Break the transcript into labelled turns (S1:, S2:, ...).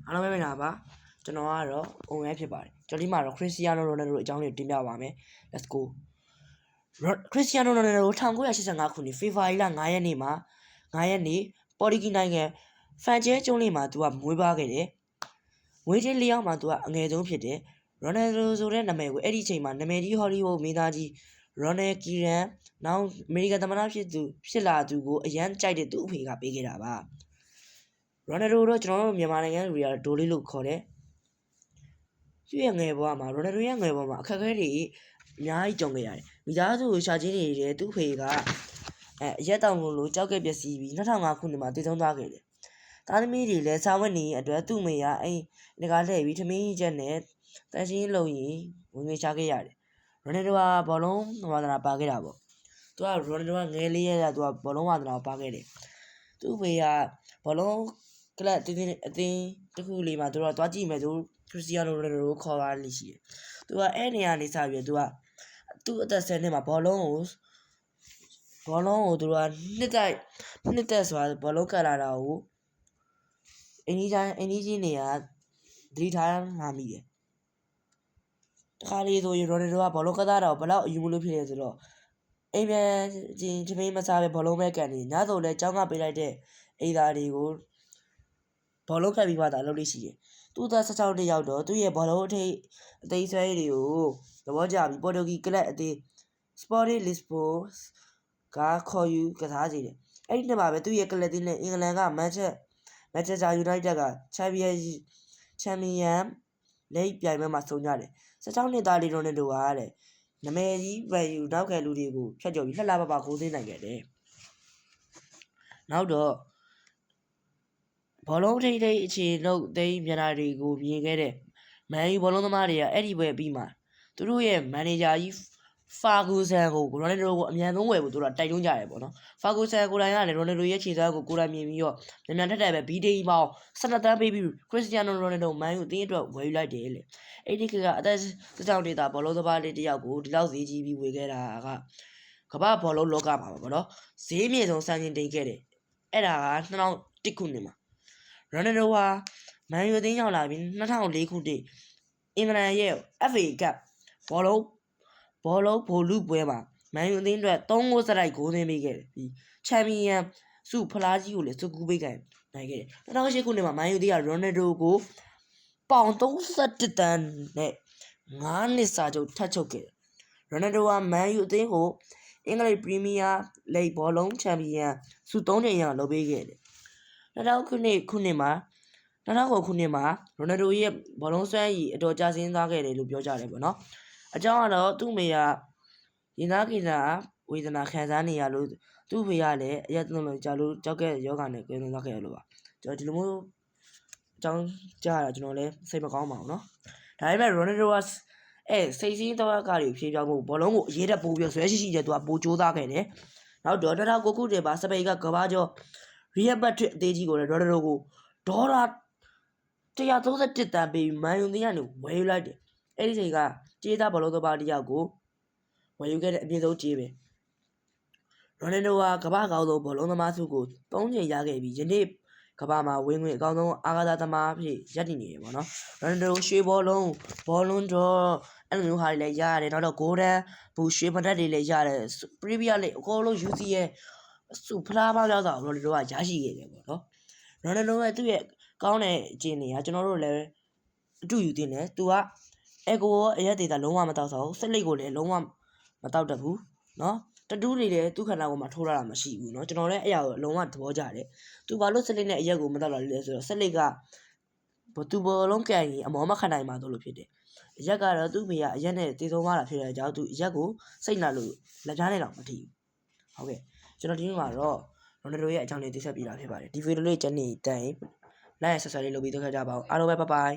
S1: အားလုံးပဲမင်္ဂလာပါကျွန်တော်ကတော့အုံရဲဖြစ်ပါတယ်ကျွန်တော်ဒီမှာတော့ Cristiano Ronaldo အကြောင်းလေးတင်ပြပါမယ် Let's go Cristiano Ronaldo 1985ခုနှစ်ဖေဖော်ဝါရီလ9ရက်နေ့မှာ9ရက်နေ့ပေါ်တူဂီနိုင်ငံဖန်ကျဲကျွန်းလေးမှာသူကမွေးဖွားခဲ့တယ်မွေးချင်း၄ယောက်မှာသူကအငယ်ဆုံးဖြစ်တယ် Ronaldo ဆိုတဲ့နာမည်ကိုအဲ့ဒီအချိန်မှာနာမည်ကြီး Hollywood မင်းသားကြီး Ronald Reagan နောက်အမေရိကန်သမ္မတဖြစ်လာသူကိုအရန်ကြိုက်တဲ့သူ့အဖေကပေးခဲ့တာပါRonaldo တော့ကျွန်တော်တို့မြန်မာနိုင်ငံလူတွေကဒိုလေးလို့ခေါ်တယ်။သူ့ရဲ့ငယ်ဘဝမှာ Ronaldo ရဲ့ငယ်ဘဝမှာအခက်အခဲတွေအများကြီးကြုံခဲ့ရတယ်။မိသားစုကိုရှာချင်းနေတဲ့သူ့ဖေကအရက်တောင်လို့ကြောက်ကပျက်စီးပြီး2005ခုနှစ်မှာတည်ဆုံးသွားခဲ့တယ်။သားသမီးတွေလည်းစာဝတ်နေအတွက်သူ့မေကအိမ်ငကားလှည့်ပြီးထမင်းချက်နဲ့တန်ရှင်းလုံရင်ဝင်ငွေရှာခဲ့ရတယ်။ Ronaldo ကဘောလုံးဝါသနာပါခဲ့တာပေါ့။သူက Ronaldo ကငယ်လေးရသူကဘောလုံးဝါသနာပါခဲ့တယ်။သူ့ဖေကဘောလုံးကလပ်အတင်းတခုလေးမှာသူတို့သွားကြည့်မယ်ဆို Cristiano Ronaldo ကိုခေါ်လာလိမ့်ရှိတယ်။သူကအဲ့နေရာနေစပြီးသူကသူ့အသက်10နှစ်မှာဘောလုံးကိုသူကနှစ်သက်ဆိုတာဘောလုံးကလာတာကိုအင်းကြီးနေရာသတိထားမှမိတယ်။တခါလေဆိုရင် Ronaldo ကဘောလုံးကစားတာကိုဘလောက်အယူမလို့ဖြစ်လဲဆိုတော့အိမ်ပြန်ချင်းတမင်းမစားပဲဘောလုံးပဲကန်နေညဆိုလဲကျောင်းကပေးလိုက်တဲ့အိမ်သားတွေကိုဘောလုံးကပ်ပြီးမှသာအလုပ်လေးရှိတယ်။သူ့သား16နှစ်ရောက်တော့သူ့ရဲ့ဘောလုံးအသိဆွဲတွေကိုသဘောကျပြီးပေါ်တူဂီကလပ်အသင်း Sporting Lisbon ကခေါ်ယူကစားစေတယ်။အဲ့ဒီနှစ်မှာပဲသူ့ရဲ့ကလပ်တင်းနဲ့အင်္ဂလန်ကManchester United ကချန်ပီယံလိဂ်ပြိုင်ပွဲမှာဆုံကြတယ်။16နှစ်သားလေး Ronaldo ကတဲ့နာမည်ကြီးဗန်ယူနောက်ခံလူတွေကိုဖျက်ကျော်ပြီးလှလှပပဂိုးသွင်းနိုင်ခဲ့တယ်။နောက်တော့ဘောလုံးထိပ်အခြေလုပ်သိမ်းမျက်နှာတွေကိုမြင်ခဲ့တဲ့မန်ယူဘောလုံးသမားတွေကအဲ့ဒီပွဲပြီးမှသူတို့ရဲ့မန်နေဂျာကြီးဖာဂူဆန်ကို Ronaldo ကိုအမြန်ဆုံးဝယ်ဖို့သူတို့တိုက်တွန်းကြတယ်ပေါ့နော်ဖာဂူဆန်ကိုယ်တိုင်ကလည်း Ronaldo ရဲ့ခြေစွမ်းကိုကိုယ်တိုင်မြင်ပြီးတော့မြန်ထက်ပဲဘီဒေးပေါင်း12တန်းပေးပြီး Cristiano Ronaldo မန်ယူအသင်းအတွက်ဝယ်ယူလိုက်တယ်လေအဲ့ဒီကအသက်16နှစ်သားဘောလုံးသမားလေးတယောက်ကိုဒီလောက်ဈေးကြီးပြီးဝယ်ခဲ့တာကကမ္ဘာဘောလုံးလောကမှာပေါ့နော်ဈေးမြေဆုံးစံချိန်တင်ခဲ့တယ်အဲ့ဒါက2001ခုနှစ်မှာRonaldo ဟာမန်ယူအသင်းရောက်လာပြီး2004ခုနှစ်အင်္ဂလန်ရဲ့ FA Cup ဘောလုံးဗိုလ်လုပွဲမှာမန်ယူအသင်းအတွက်3ဂိုးစရိုက်ဂိုးသွင်းပေးခဲ့တယ်ပြီးချန်ပီယံဆုဖလားကြီးကိုလည်းစုကူးပေးနိုင်ခဲ့တယ်2008ခုနှစ်မှာမန်ယူအသင်းက Ronaldo ကိုပေါင်31တန်းနဲ့9နှစ်စာချုပ်ထပ်ချုပ်ခဲ့တယ် Ronaldo ဟာမန်ယူအသင်းကိုအင်္ဂလိပ်ပရီးမီးယားလိဂ်ဘောလုံးချန်ပီယံဆု3ကြိမ်ရလုပ်ပေးခဲ့တယ်2009ခုနှစ်မှာRonaldo ရဲ့ဘောလုံးစွမ်းရည်အတော်ကျဆင်းသွားခဲ့တယ်လို့ပြောကြတယ်ပေါ့နော်အကြောင်းကတော့သူ့မေကရင်သားကိစ္စဝေဒနာခံစားနေရလို့သူ့ဖေကလည်းအရက်သွင်းလို့ကြောက်ကယောဂနဲ့ကွယ်လွန်သွားခဲ့ရလို့ပါကျွန်တော်ဒီလိုမျိုးအကြောင်းကြားရတာကျွန်တော်လည်းစိတ်မကောင်းပါဘူးနော်ဒါပေမဲ့ Ronaldo ကစိတ်စင်းတော့ကတွေဖြေပြောင်းဖို့ဘောလုံးကိုအရေးတက်ပိုးပြီးဆွဲရှိတဲ့သူကပိုကြိုးစားခဲ့တယ်နောက်တော့2009ခုနှစ်မှာစပိန်ကကဘာကျော်Real Madrid အသေးကြီးကိုလည်း Ronaldo ကိုဒေါ်လာ131တန်းပေးမန်ယူအသင်းကနေဝယ်ယူလိုက်တယ်အဲ့ဒီချိန်ကကြေးသားဘောလုံးသမားတယောက်ကိုဝယ်ယူခဲ့တဲ့အမြင့်ဆုံးကြေးပဲRonaldo ကကမ္ဘာ့အကောင်းဆုံးဘောလုံးသမားဆုကို3ကြိမ်ရခဲ့ပြီးယနေ့ကမ္ဘာမှာဝင်ငွေအကောင်းဆုံးအားကစားသမားအဖြစ်ရပ်တည်နေတယ်ပေါ့နော်Ronaldo ရွှေဘောလုံးတော့အဲ့လိုမျိုးဟာတွေလည်းရတယ်နောက်တော့ Golden Boot ရွှေမတက်တွေလည်းရတယ် Premier League အကုန်လုံး UCL ဆုဖလားပေါင်းရောက်တာ Ronaldo ကရရှိခဲ့တယ်ပေါ့နော်Ronaldo ရဲ့သူ့ရဲ့ကောင်းတဲ့အကျင့်တွေကကျွန်တော်တို့လည်းအတူယူတင်တယ်သူကအကိုအရက်ဒေတာလုံးဝမတောက်စားဘူးဆက်လက်ကိုလည်းလုံးဝမတောက်တတ်ဘူးเนาะတတူးတွေလည်းသူ့ခန္ဓာကိုယ်မှာထိုးလာတာမရှိဘူးเนาะကျွန်တော်လည်းအဲ့အရာကိုလုံးဝသဘောကျတယ်သူဘာလို့ဆက်လက်နဲ့အရက်ကိုမတောက်လာလဲဆိုတော့ဆက်လက်ကသူဘောလုံးကန်ရင်အမောမခံနိုင်ပါတော့လို့ဖြစ်တယ်အရက်ကတော့သူ့မိကအရက်နဲ့တည်ဆုံးသွားတာဖြစ်တဲ့အကြောင်းသူအရက်ကိုစိတ်နာလို့လက်ပြားနဲ့တော့မထီဘူးဟုတ်ကဲ့ကျွန်တော်ဒီနေ့မှာတော့Ronaldo ရဲ့အကြောင်းလေးသိဆက်ပြတာဖြစ်ပါတယ်ဒီဗီဒီယိုလေးကျန်နေတိုင်းလိုက်ဆက်လေးလုပ်ပြီးတော့ကြပါအောင်အားလုံးပဲဘိုင်